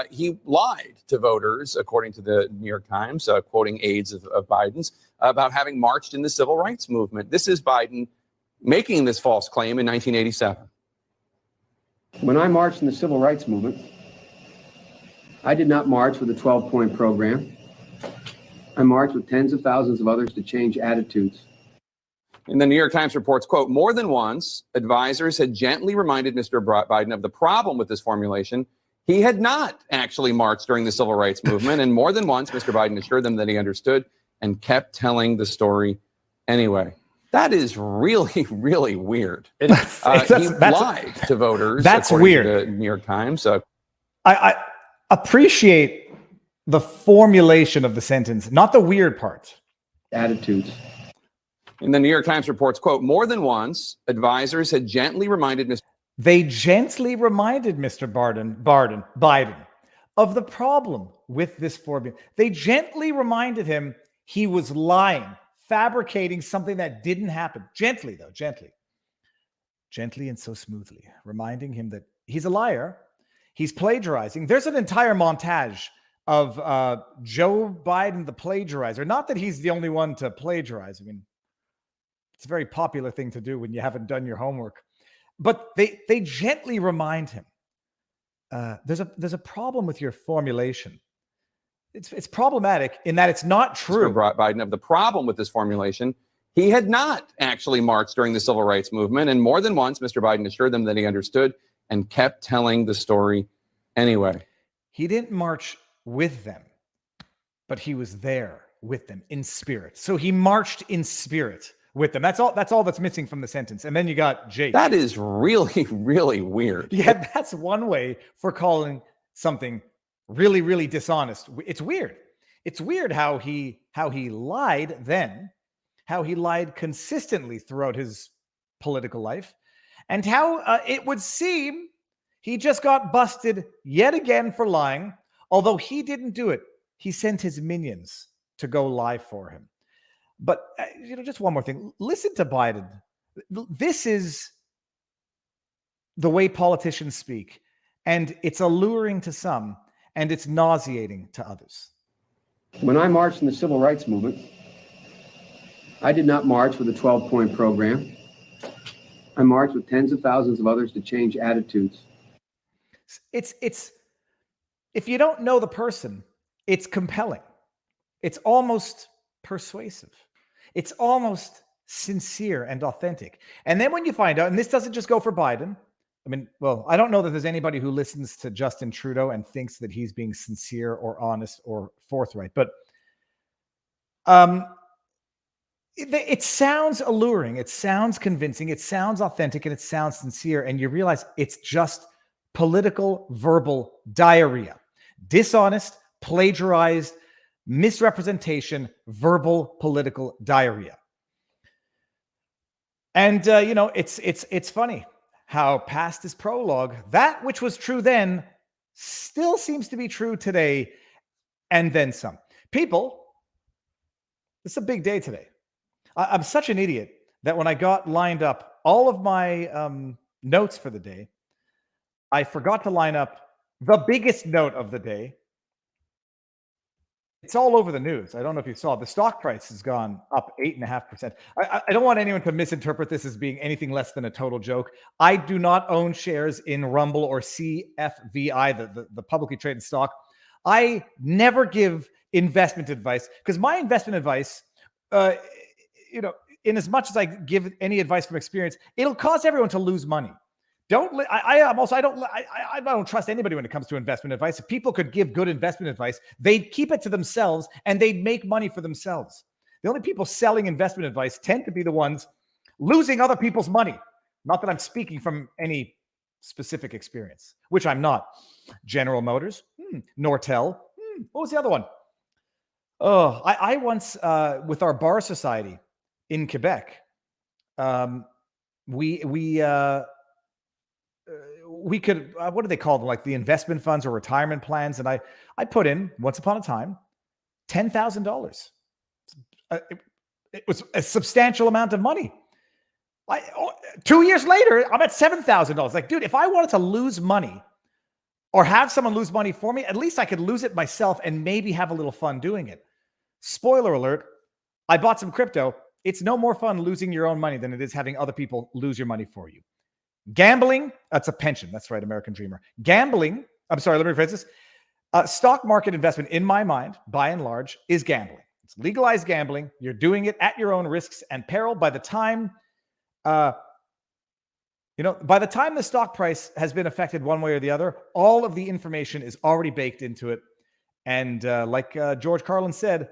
He lied to voters, according to the New York Times, quoting aides of Biden's, about having marched in the civil rights movement. This is Biden making this false claim in 1987. When I marched in the civil rights movement, I did not march with a 12-point program. I marched with tens of thousands of others to change attitudes. And the New York Times reports, quote, more than once, advisors had gently reminded Mr. Biden of the problem with this formulation. He had not actually marched during the civil rights movement. And more than once, Mr. Biden assured them that he understood and kept telling the story anyway. That is really, really weird. He lied to voters. That's weird. To the New York Times. I appreciate the formulation of the sentence, not the weird part. Attitudes. And the New York Times reports, quote, more than once, advisors had gently reminded Mr. They gently reminded Mr. Biden of the problem with this formula. They gently reminded him he was lying, fabricating something that didn't happen. Gently, though, gently and so smoothly, reminding him that he's a liar. He's plagiarizing. There's an entire montage of Joe Biden, the plagiarizer. Not that he's the only one to plagiarize. I mean, it's a very popular thing to do when you haven't done your homework. But they gently remind him, there's a problem with your formulation. It's problematic in that it's not true. Mr. Biden of the problem with this formulation. He had not actually marched during the civil rights movement. And more than once, Mr. Biden assured them that he understood and kept telling the story anyway. He didn't march with them, but he was there with them in spirit. So he marched in spirit with them. That's all that's missing from the sentence. And then you got Jake. That is really, really weird. Yeah, that's one way for calling something really, really dishonest. It's weird. It's weird how he lied then, how he lied consistently throughout his political life, and how it would seem he just got busted yet again for lying, although he didn't do it. He sent his minions to go lie for him. But, just one more thing. Listen to Biden. This is the way politicians speak, and it's alluring to some, and it's nauseating to others. When I marched in the civil rights movement, I did not march with a 12-point program. I marched with tens of thousands of others to change attitudes. It's if you don't know the person, it's compelling. It's almost persuasive. It's almost sincere and authentic. And then when you find out, and this doesn't just go for Biden. I mean, well, I don't know that there's anybody who listens to Justin Trudeau and thinks that he's being sincere or honest or forthright. But it sounds alluring. It sounds convincing. It sounds authentic, and it sounds sincere. And you realize it's just political verbal diarrhea. Dishonest, plagiarized, misrepresentation, verbal political diarrhea. And it's funny how past this prologue, that which was true then still seems to be true today, and then some. People, it's a big day today. I'm such an idiot that when I got lined up all of my notes for the day, I forgot to line up the biggest note of the day. It's all over the news. I don't know if you saw. The stock price has gone up 8.5%. I don't want anyone to misinterpret this as being anything less than a total joke. I do not own shares in Rumble or CFVI, the publicly traded stock. I never give investment advice because my investment advice, in as much as I give any advice from experience, it'll cause everyone to lose money. I don't trust anybody when it comes to investment advice. If people could give good investment advice, they'd keep it to themselves and they'd make money for themselves. The only people selling investment advice tend to be the ones losing other people's money. Not that I'm speaking from any specific experience, which I'm not. General Motors, Nortel, what was the other one? Oh, I once, with our bar society in Quebec, we could, what do they call them? Like the investment funds or retirement plans. And I put in, once upon a time, $10,000. It was a substantial amount of money. 2 years later, I'm at $7,000. Like, dude, if I wanted to lose money, or have someone lose money for me, at least I could lose it myself and maybe have a little fun doing it. Spoiler alert, I bought some crypto. It's no more fun losing your own money than it is having other people lose your money for you. Gambling, that's a pension. That's right, American Dreamer. Gambling, I'm sorry, let me rephrase this. Stock market investment, in my mind, by and large, is gambling. It's legalized gambling. You're doing it at your own risks and peril. By the time, by the time the stock price has been affected one way or the other, all of the information is already baked into it. And like George Carlin said,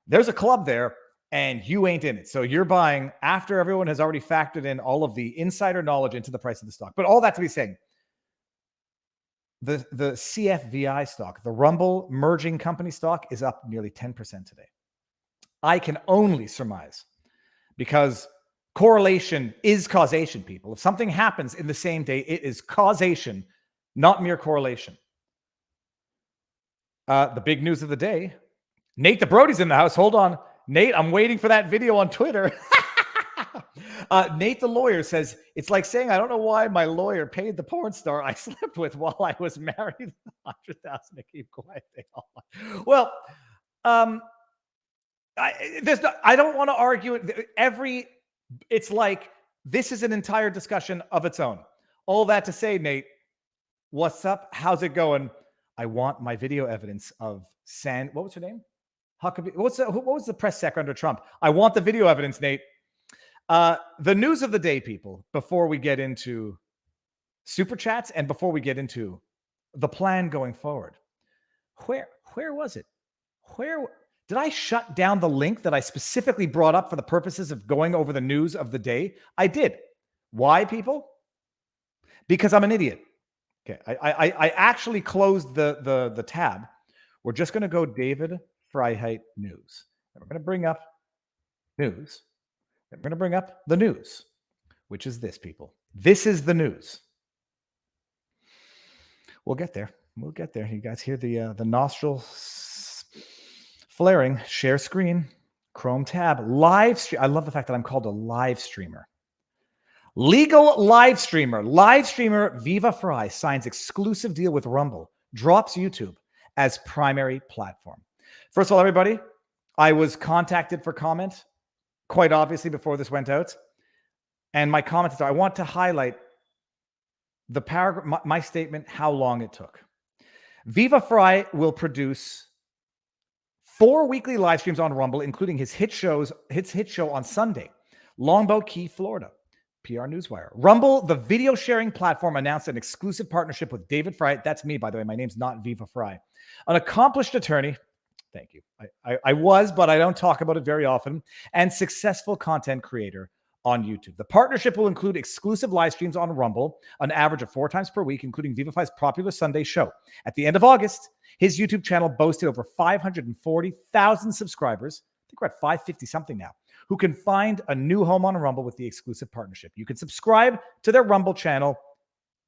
there's a club there and you ain't in it. So you're buying after everyone has already factored in all of the insider knowledge into the price of the stock. But all that to be saying, the CFVI stock, the Rumble merging company stock, is up nearly 10% today. I can only surmise, because correlation is causation, people. If something happens in the same day, it is causation, not mere correlation. The big news of the day, Nate the Brody's in the house. Hold on. Nate, I'm waiting for that video on Twitter. Nate the lawyer says, it's like saying, I don't know why my lawyer paid the porn star I slept with while I was married 100,000 to keep quiet. Well, I don't want to argue it. It's like this is an entire discussion of its own. All that to say, Nate, what's up? How's it going? I want my video evidence of what was her name? Huckabee. What was the press sec under Trump? I want the video evidence, Nate. The news of the day, people, before we get into super chats and before we get into the plan going forward. Where was it? Where did I shut down the link that I specifically brought up for the purposes of going over the news of the day? I did. Why, people? Because I'm an idiot. Okay, I actually closed the tab. We're just going to go David Freiheit News. And we're going to bring up news. And we're going to bring up the news, which is this, people. This is the news. We'll get there. We'll get there. You guys hear the nostril flaring. Share screen. Chrome tab. Live stream. I love the fact that I'm called a live streamer. Legal live streamer. Live streamer Viva Fry signs exclusive deal with Rumble. Drops YouTube as primary platform. First of all, everybody, I was contacted for comment, quite obviously, before this went out. And my comment is, I want to highlight the paragraph, my statement, how long it took. Viva Fry will produce 4 weekly live streams on Rumble, including his hit show on Sunday, Longboat Key, Florida. PR Newswire. Rumble, the video sharing platform, announced an exclusive partnership with David Fry. That's me, by the way. My name's not Viva Fry. An accomplished attorney. Thank you. I was, but I don't talk about it very often. And successful content creator on YouTube. The partnership will include exclusive live streams on Rumble, an average of 4 times per week, including Viva Fry's popular Sunday show. At the end of August, his YouTube channel boasted over 540,000 subscribers. I think we're at 550 something now, who can find a new home on Rumble with the exclusive partnership. You can subscribe to their Rumble channel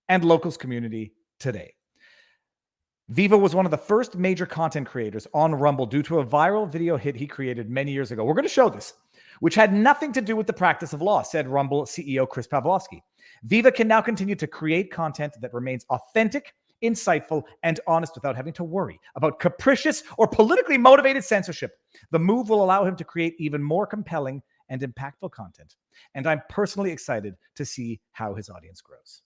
and Locals community today. Viva was one of the first major content creators on Rumble due to a viral video hit he created many years ago. We're going to show this, which had nothing to do with the practice of law, said Rumble CEO Chris Pavlovski. Viva can now continue to create content that remains authentic, insightful, and honest without having to worry about capricious or politically motivated censorship. The move will allow him to create even more compelling and impactful content. And I'm personally excited to see how his audience grows.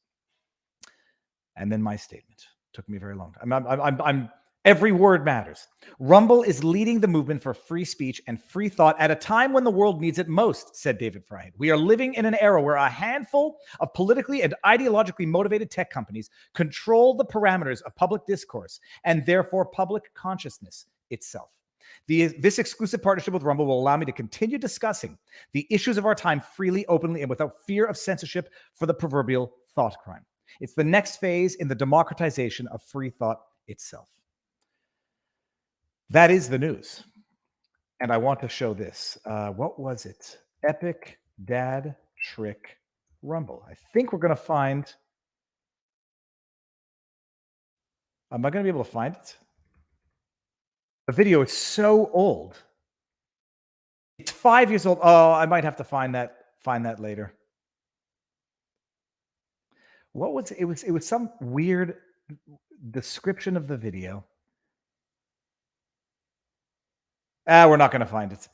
And then my statement. Took me very long. I'm every word matters. Rumble is leading the movement for free speech and free thought at a time when the world needs it most, said David Fry. We are living in an era where a handful of politically and ideologically motivated tech companies control the parameters of public discourse and therefore public consciousness itself. This exclusive partnership with Rumble will allow me to continue discussing the issues of our time freely, openly, and without fear of censorship for the proverbial thought crime. It's the next phase in the democratization of free thought itself. That is the news. And I want to show this. What was it? Epic Dad Trick Rumble. I think we're going to find... Am I going to be able to find it? The video is so old. It's 5 years old. Oh, I might have to find that later. What was it? It was some weird. description of the video. We're not going to find it.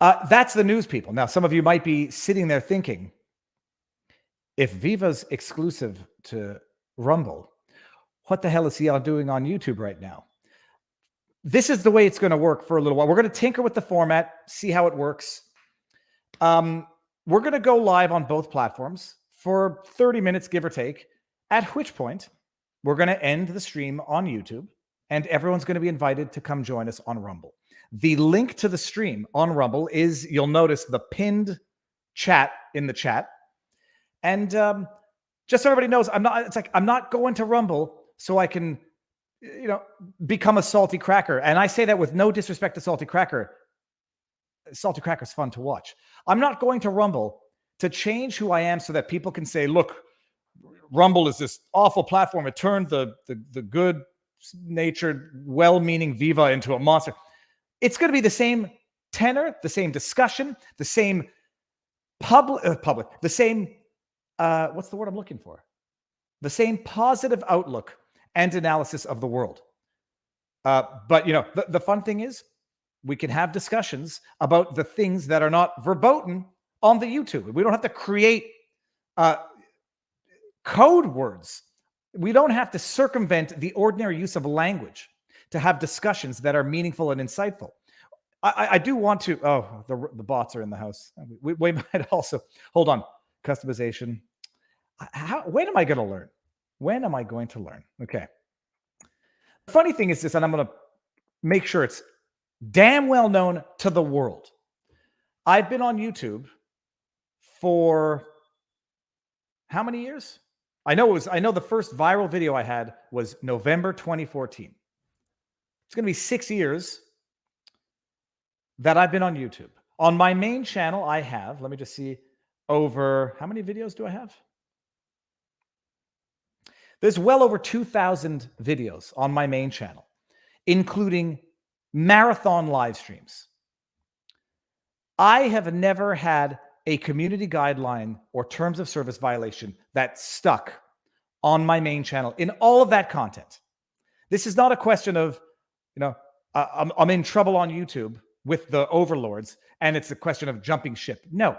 That's the news, people. Now, some of you might be sitting there thinking, if Viva's exclusive to Rumble, what the hell is he doing on YouTube right now? This is the way it's going to work for a little while. We're going to tinker with the format, see how it works. We're going to go live on both platforms for 30 minutes, give or take, at which point we're going to end the stream on YouTube, and everyone's going to be invited to come join us on Rumble. The link to the stream on Rumble is, you'll notice, the pinned chat in the chat. And just so everybody knows, I'm not going to Rumble so I can, become a salty cracker. And I say that with no disrespect to Salty Cracker. Salty Cracker's fun to watch. I'm not going to Rumble to change who I am so that people can say, look, Rumble is this awful platform. It turned the good-natured, well-meaning Viva into a monster. It's going to be the same tenor, the same discussion, the same public, the same, what's the word I'm looking for? The same positive outlook and analysis of the world. But, the fun thing is we can have discussions about the things that are not verboten on the YouTube. We don't have to create code words. We don't have to circumvent the ordinary use of language to have discussions that are meaningful and insightful. I do want to, the bots are in the house. We might also, hold on, customization. When am I going to learn? When am I going to learn? Okay. The funny thing is this, and I'm going to make sure it's damn well known to the world. I've been on YouTube for how many years? I know the first viral video I had was November 2014. It's going to be 6 years that I've been on YouTube. On my main channel, I have, let me just see, over, how many videos do I have? There's well over 2,000 videos on my main channel, including marathon live streams. I have never had a community guideline or terms of service violation that stuck on my main channel in all of that content. This is not a question of, I'm in trouble on YouTube with the overlords and it's a question of jumping ship. No,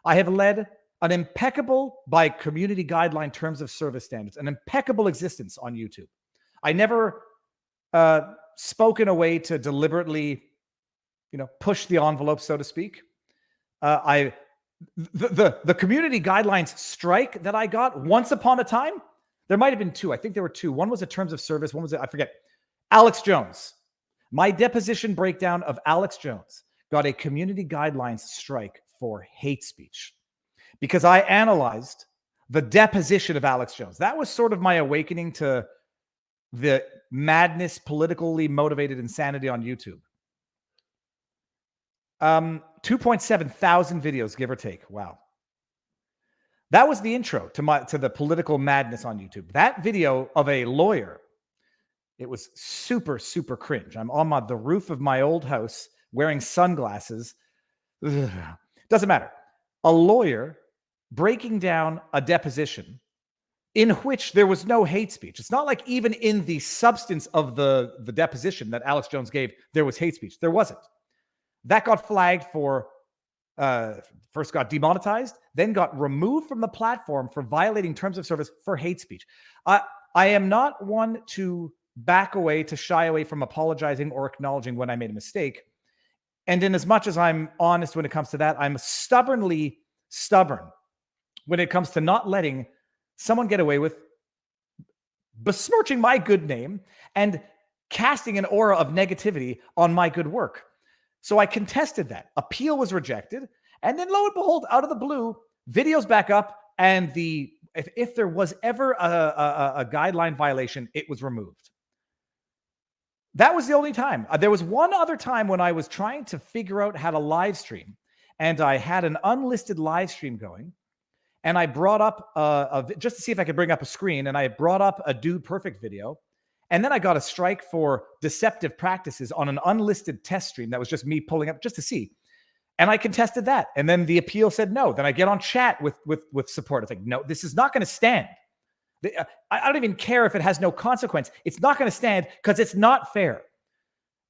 I have led an impeccable, by community guideline terms of service standards, an impeccable existence on YouTube. I never spoke in a way to deliberately, push the envelope, so to speak. The community guidelines strike that I got once upon a time, there might have been two. I think there were two. One was a terms of service. One was, I forget. Alex Jones. My deposition breakdown of Alex Jones got a community guidelines strike for hate speech because I analyzed the deposition of Alex Jones. That was sort of my awakening to the madness, politically motivated insanity on YouTube. 2.7 thousand videos, give or take. Wow. That was the intro to the political madness on YouTube. That video of a lawyer, it was super, super cringe. I'm on the roof of my old house wearing sunglasses. Ugh. Doesn't matter. A lawyer breaking down a deposition in which there was no hate speech. It's not like even in the substance of the deposition that Alex Jones gave, there was hate speech. There wasn't. That got flagged for, first got demonetized, then got removed from the platform for violating terms of service for hate speech. I am not one to back away, to shy away from apologizing or acknowledging when I made a mistake. And in as much as I'm honest when it comes to that, I'm stubbornly stubborn when it comes to not letting someone get away with besmirching my good name and casting an aura of negativity on my good work. So I contested that. Appeal was rejected. And then lo and behold, out of the blue, videos back up. And if there was ever a guideline violation, it was removed. That was the only time. There was one other time when I was trying to figure out how to live stream. And I had an unlisted live stream going. And I brought up, just to see if I could bring up a screen. And I brought up a Dude Perfect video. And then I got a strike for deceptive practices on an unlisted test stream that was just me pulling up just to see. And I contested that. And then the appeal said no. Then I get on chat with support. I think, no, this is not going to stand. I don't even care if it has no consequence. It's not going to stand because it's not fair.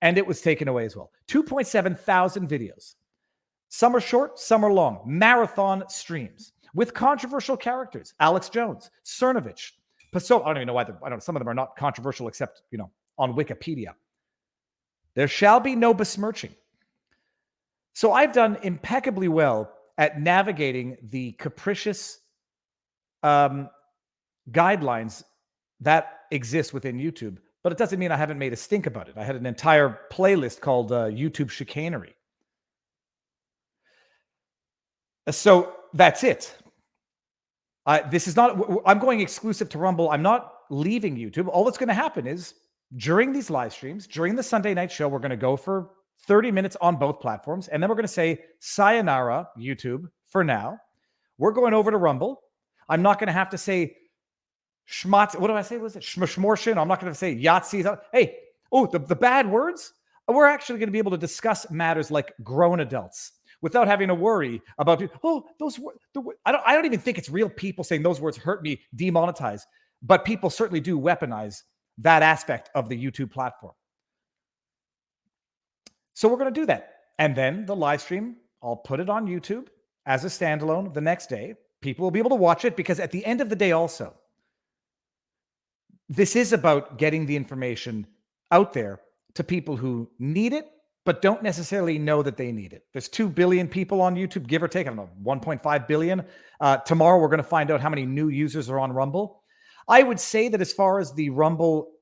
And it was taken away as well. 2.7 thousand videos. Some are short, some are long. Marathon streams with controversial characters. Alex Jones, Cernovich, Paso. I don't even know why. Some of them are not controversial except, on Wikipedia. There shall be no besmirching. So I've done impeccably well at navigating the capricious guidelines that exist within YouTube, but it doesn't mean I haven't made a stink about it. I had an entire playlist called YouTube Chicanery. So that's it. This is not, I'm going exclusive to Rumble. I'm not leaving YouTube. All that's going to happen is during these live streams, during the Sunday night show, we're going to go for 30 minutes on both platforms. And then we're going to say, sayonara, YouTube, for now. We're going over to Rumble. I'm not going to have to say, schmatz. What do I say? Was it schmorschen? I'm not going to say Yahtzee. Hey, the bad words? We're actually going to be able to discuss matters like grown adults without having to worry about, those words. I don't even think it's real people saying those words hurt me, demonetize. But people certainly do weaponize that aspect of the YouTube platform. So we're going to do that. And then the live stream, I'll put it on YouTube as a standalone the next day. People will be able to watch it because at the end of the day also, this is about getting the information out there to people who need it, but don't necessarily know that they need it. There's 2 billion people on YouTube, give or take, I don't know, 1.5 billion. Tomorrow, we're going to find out how many new users are on Rumble. I would say that as far as the Rumble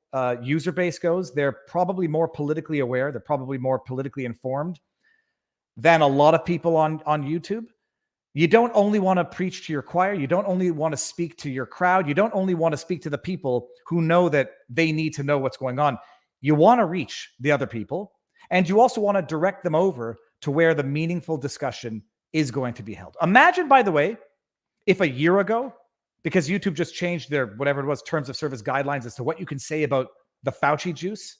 user base goes, they're probably more politically aware. They're probably more politically informed than a lot of people on YouTube. You don't only want to preach to your choir. You don't only want to speak to your crowd. You don't only want to speak to the people who know that they need to know what's going on. You want to reach the other people, and you also want to direct them over to where the meaningful discussion is going to be held. Imagine, by the way, if a year ago, because YouTube just changed their, whatever it was, terms of service guidelines as to what you can say about the Fauci juice.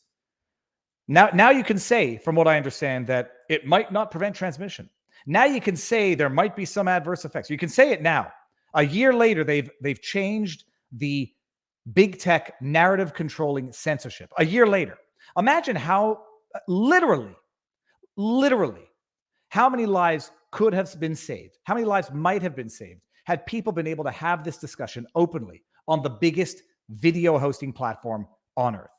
Now you can say, from what I understand, that it might not prevent transmission. Now you can say there might be some adverse effects. You can say it now. A year later, they've changed the big tech narrative controlling censorship. A year later. Imagine how, literally, how many lives could have been saved, how many lives might have been saved had people been able to have this discussion openly on the biggest video hosting platform on earth.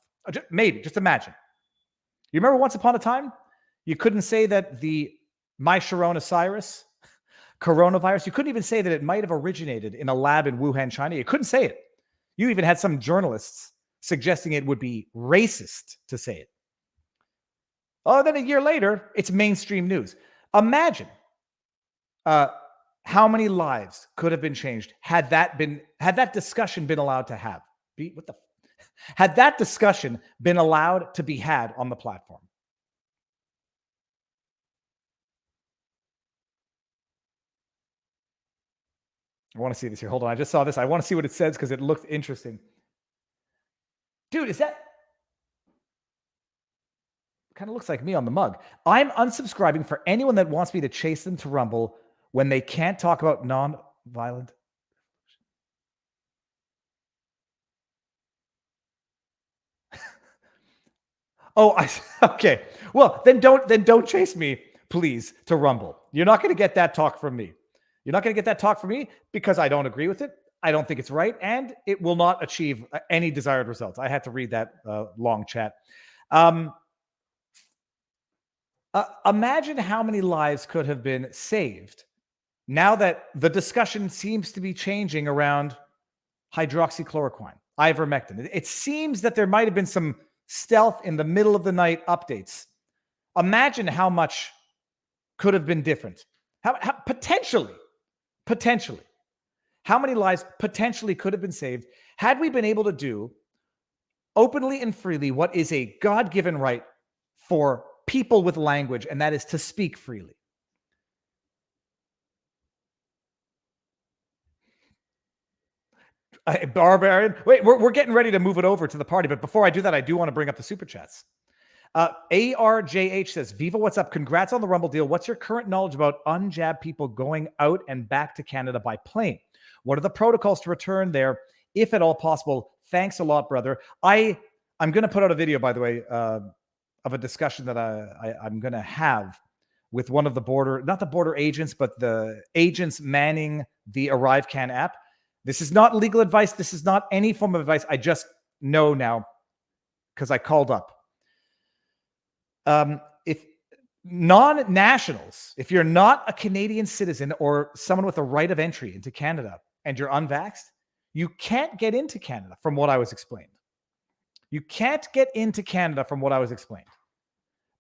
Maybe, just imagine. You remember once upon a time, you couldn't say that the My Sharona Cyrus coronavirus, you couldn't even say that it might have originated in a lab in Wuhan, China. You couldn't say it. You even had some journalists suggesting it would be racist to say it. Oh, then a year later, it's mainstream news. Imagine how many lives could have been changed had that discussion been allowed to have? Had that discussion been allowed to be had on the platform? I want to see this here. Hold on. I just saw this. I want to see what it says because it looked interesting. Dude, is that... kind of looks like me on the mug. I'm unsubscribing for anyone that wants me to chase them to Rumble when they can't talk about non-violent. Okay. Well, then don't chase me, please, to Rumble. You're not going to get that talk from me. You're not going to get that talk from me because I don't agree with it. I don't think it's right, and it will not achieve any desired results. I had to read that long chat. Imagine how many lives could have been saved now that the discussion seems to be changing around hydroxychloroquine, ivermectin. It seems that there might have been some stealth in the middle of the night updates. Imagine how much could have been different. How potentially, how many lives potentially could have been saved had we been able to do openly and freely what is a God-given right for people with language, and that is to speak freely. Barbarian. Wait, we're getting ready to move it over to the party, but before I do that, I do want to bring up the super chats. ARJH says, Viva, what's up? Congrats on the Rumble deal. What's your current knowledge about unjabbed people going out and back to Canada by plane? What are the protocols to return there if at all possible. Thanks a lot, brother. I'm going to put out a video, by the way, of a discussion that I'm going to have with one of the not the border agents, but the agents manning the ArriveCan app. This is not legal advice. This is not any form of advice. I just know now because I called up. If non-nationals, if you're not a Canadian citizen or someone with a right of entry into Canada and you're unvaxxed, you can't get into Canada from what I was explained. You can't get into Canada from what I was explained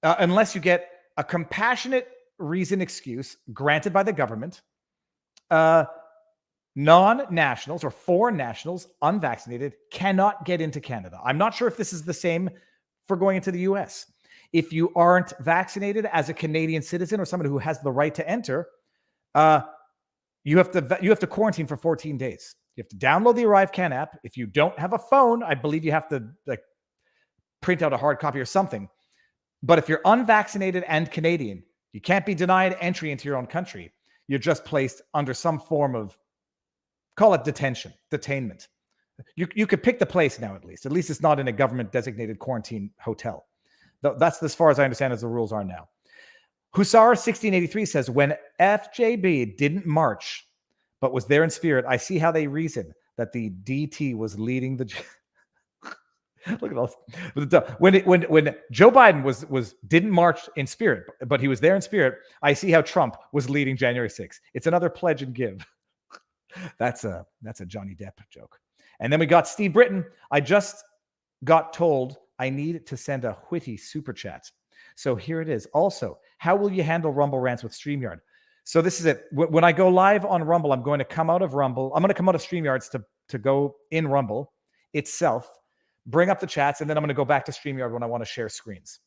unless you get a compassionate reason excuse granted by the government. Non-nationals or foreign nationals, unvaccinated, cannot get into Canada. I'm not sure if this is the same for going into the US. If you aren't vaccinated as a Canadian citizen or someone who has the right to enter, you have to quarantine for 14 days. You have to download the ArriveCan app. If you don't have a phone, I believe you have to print out a hard copy or something. But if you're unvaccinated and Canadian, you can't be denied entry into your own country. You're just placed under some form of, call it detainment. You could pick the place now, at least. At least it's not in a government-designated quarantine hotel. That's as far as I understand as the rules are now. Hussar 1683 says, when FJB didn't march, but was there in spirit, I see how they reason that the DT was leading the... Look at all this. When Joe Biden didn't march in spirit, but he was there in spirit, I see how Trump was leading January 6th. It's another pledge and give. That's a Johnny Depp joke. And then we got Steve Britton. I just got told I need to send a witty super chat. So here it is. Also, how will you handle Rumble rants with StreamYard? So this is it. When I go live on Rumble, I'm going to come out of Rumble. I'm going to come out of StreamYards to go in Rumble itself, bring up the chats, and then I'm going to go back to StreamYard when I want to share screens.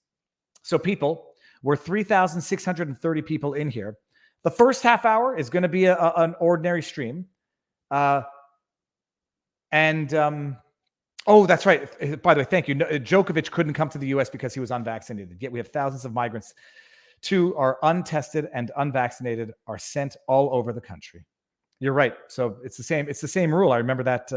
So people, we're 3,630 people in here. The first half hour is going to be an ordinary stream. Oh, that's right. By the way, thank you. Djokovic couldn't come to the U.S. because he was unvaccinated. Yet we have thousands of migrants who are untested and unvaccinated are sent all over the country. You're right. So it's the same. It's the same rule. I remember that.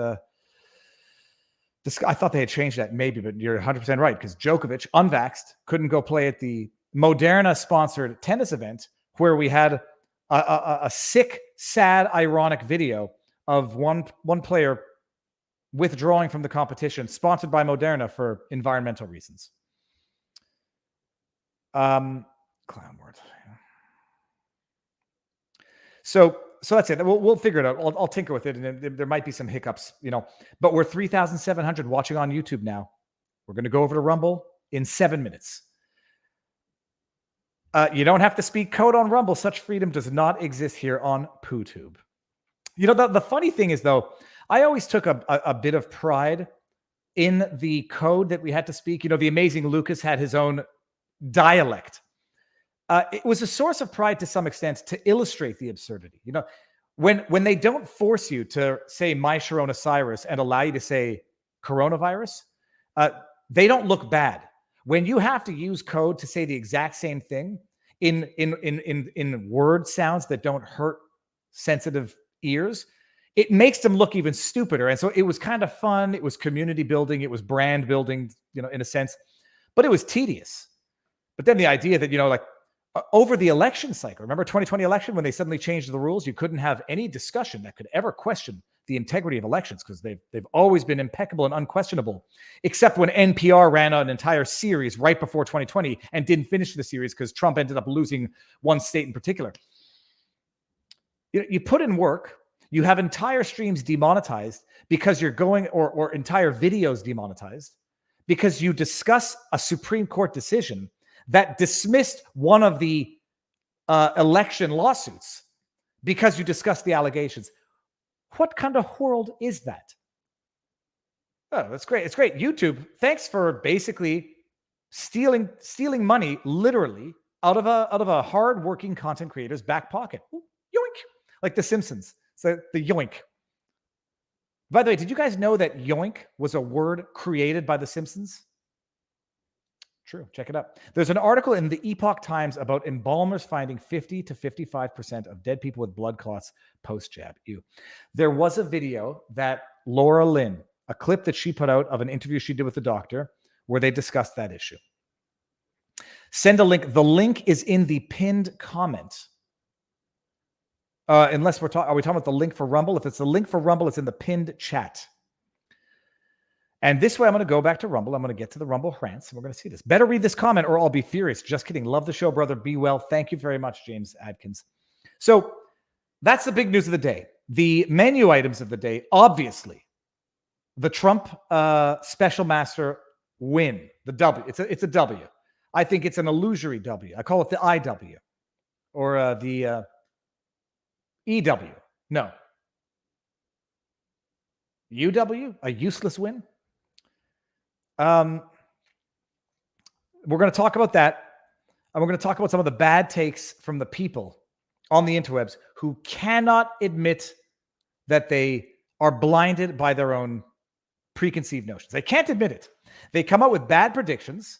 I thought they had changed that maybe, but you're 100% right because Djokovic, unvaxxed, couldn't go play at the Moderna-sponsored tennis event where we had a sick, sad, ironic video of one player withdrawing from the competition, sponsored by Moderna for environmental reasons. Clown word. So that's it. We'll figure it out. I'll tinker with it, and there might be some hiccups, But we're 3,700 watching on YouTube now. We're going to go over to Rumble in 7 minutes. You don't have to speak code on Rumble. Such freedom does not exist here on PooTube. The funny thing is, though, I always took a bit of pride in the code that we had to speak. The amazing Lucas had his own dialect. It was a source of pride to some extent to illustrate the absurdity. When they don't force you to say my Sharona Cyrus and allow you to say coronavirus, they don't look bad. When you have to use code to say the exact same thing in word sounds that don't hurt sensitive ears, it makes them look even stupider. And so it was kind of fun. It was community building. It was brand building, in a sense, but it was tedious. But then the idea that, over the election cycle, remember 2020 election when they suddenly changed the rules, you couldn't have any discussion that could ever question the integrity of elections because they've always been impeccable and unquestionable, except when NPR ran an entire series right before 2020 and didn't finish the series because Trump ended up losing one state in particular. You put in work, you have entire streams demonetized because you're going, or entire videos demonetized because you discuss a Supreme Court decision that dismissed one of the election lawsuits because you discussed the allegations. What kind of world is that? Oh, that's great. It's great. YouTube, thanks for basically stealing money literally out of a hard-working content creator's back pocket. Ooh, yoink. Like The Simpsons. So the yoink. By the way, did you guys know that yoink was a word created by The Simpsons? True. Check it out. There's an article in the Epoch Times about embalmers finding 50 to 55% of dead people with blood clots post-jab. Ew. There was a video that Laura Lynn, a clip that she put out of an interview she did with the doctor where they discussed that issue. Send a link. The link is in the pinned comment. Unless are we talking about the link for Rumble? If it's the link for Rumble, it's in the pinned chat. And this way, I'm going to go back to Rumble. I'm going to get to the Rumble rants, and we're going to see this. Better read this comment or I'll be furious. Just kidding. Love the show, brother. Be well. Thank you very much, James Adkins. So that's the big news of the day. The menu items of the day, obviously, the Trump special master win, the W. It's a W. I think it's an illusory W. I call it the IW or the EW. No. UW, a useless win. We're going to talk about that. And we're going to talk about some of the bad takes from the people on the interwebs who cannot admit that they are blinded by their own preconceived notions. They can't admit it. They come out with bad predictions.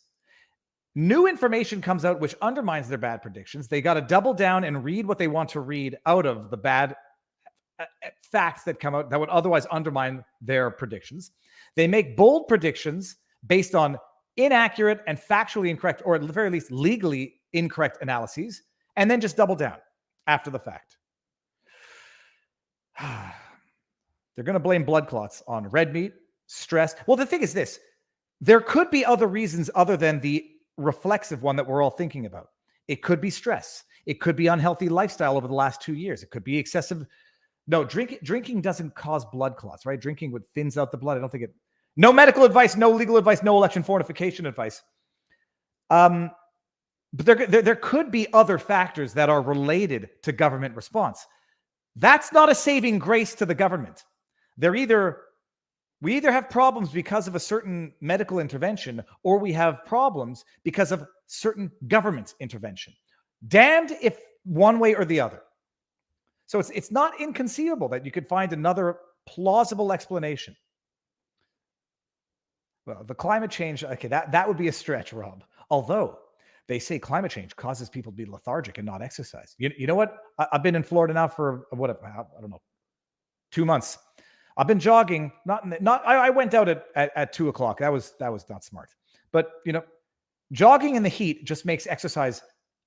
New information comes out which undermines their bad predictions. They got to double down and read what they want to read out of the bad facts that come out that would otherwise undermine their predictions. They make bold predictions based on inaccurate and factually incorrect, or at the very least legally incorrect analyses, and then just double down after the fact. They're going to blame blood clots on red meat, stress. Well, the thing is this. There could be other reasons other than the reflexive one that we're all thinking about. It could be stress. It could be unhealthy lifestyle over the last 2 years. It could be excessive. No, drinking doesn't cause blood clots, right? Drinking would thins out the blood. I don't think it. No medical advice, no legal advice, no election fortification advice. But there could be other factors that are related to government response. That's not a saving grace to the government. We either have problems because of a certain medical intervention, or we have problems because of certain government intervention. Damned if one way or the other. So it's not inconceivable that you could find another plausible explanation. Well, the climate change, okay, that would be a stretch, Rob. Although they say climate change causes people to be lethargic and not exercise. You know what? I've been in Florida now for I don't know, 2 months. I've been jogging. I went out at 2 o'clock. That was not smart. But jogging in the heat just makes exercise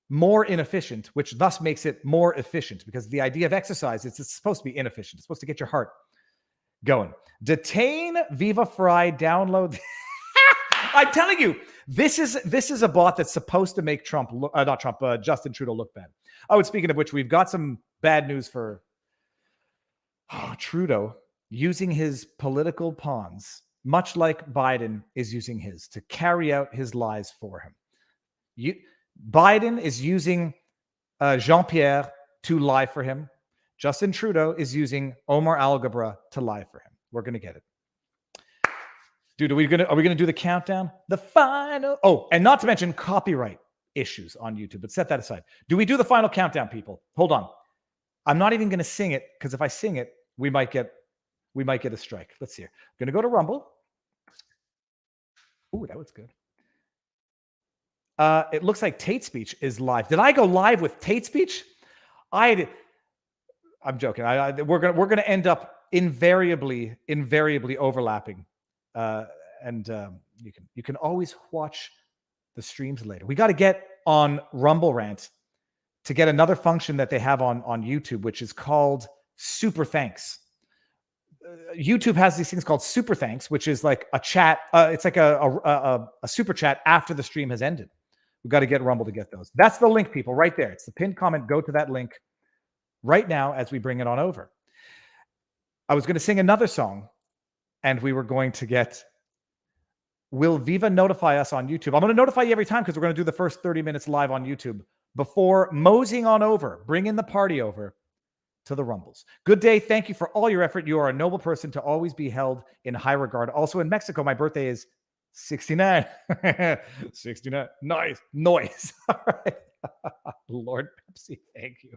more inefficient, which thus makes it more efficient, because the idea of exercise is it's supposed to be inefficient. It's supposed to get your heart going. Detain Viva Fry, download. I'm telling you, this is a bot that's supposed to make Justin Trudeau look bad. Oh, and speaking of which, we've got some bad news for Trudeau using his political pawns, much like Biden is using his, to carry out his lies for him. Biden is using Jean-Pierre to lie for him. Justin Trudeau is using Omar Al-Gabra to lie for him. We're going to get it. Dude, are we going to do the countdown? The final. Oh, and not to mention copyright issues on YouTube, but set that aside. Do we do the final countdown, people? Hold on. I'm not even going to sing it, because if I sing it, we might get a strike. Let's see here. I'm going to go to Rumble. Ooh, that was good. It looks like Tate Speech is live. Did I go live with Tate Speech? I'm joking. We're gonna end up invariably overlapping, and you can always watch the streams later. We got to get on Rumble Rant to get another function that they have on YouTube, which is called Super Thanks. YouTube has these things called Super Thanks, which is like a chat. It's like a super chat after the stream has ended. We've got to get Rumble to get those. That's the link, people, right there. It's the pinned comment. Go to that link right now as we bring it on over. I was going to sing another song, and we were going to get, will Viva notify us on YouTube? I'm going to notify you every time, because we're going to do the first 30 minutes live on YouTube before moseying on over, bringing the party over to the Rumbles. Good day. Thank you for all your effort. You are a noble person to always be held in high regard. Also in Mexico, my birthday is 69. 69. Nice. Noise. All right. Lord Pepsi, thank you.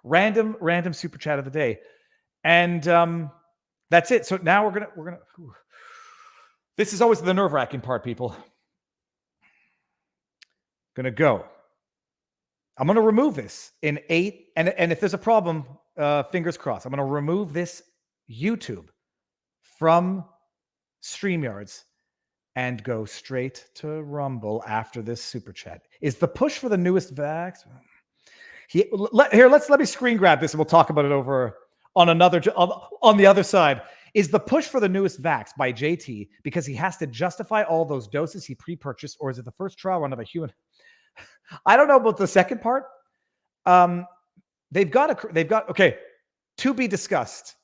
Random super chat of the day. And that's it. So now we're gonna this is always the nerve-wracking part, people. Gonna go. I'm gonna remove this in 8, and if there's a problem, fingers crossed. I'm gonna remove this YouTube from StreamYards and go straight to Rumble after this super chat. Is the push for the newest vax? Let me screen grab this and we'll talk about it over on on the other side. Is the push for the newest vax by JT because he has to justify all those doses he pre-purchased, or is it the first trial run of a human? I don't know about the second part. They've got okay, to be discussed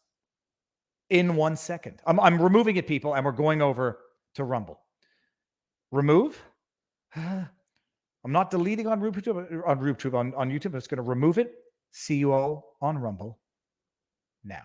in 1 second. I'm removing it, people, and we're going over to Rumble. Remove. I'm not deleting on YouTube. On YouTube. I'm just going to remove it. See you all on Rumble now.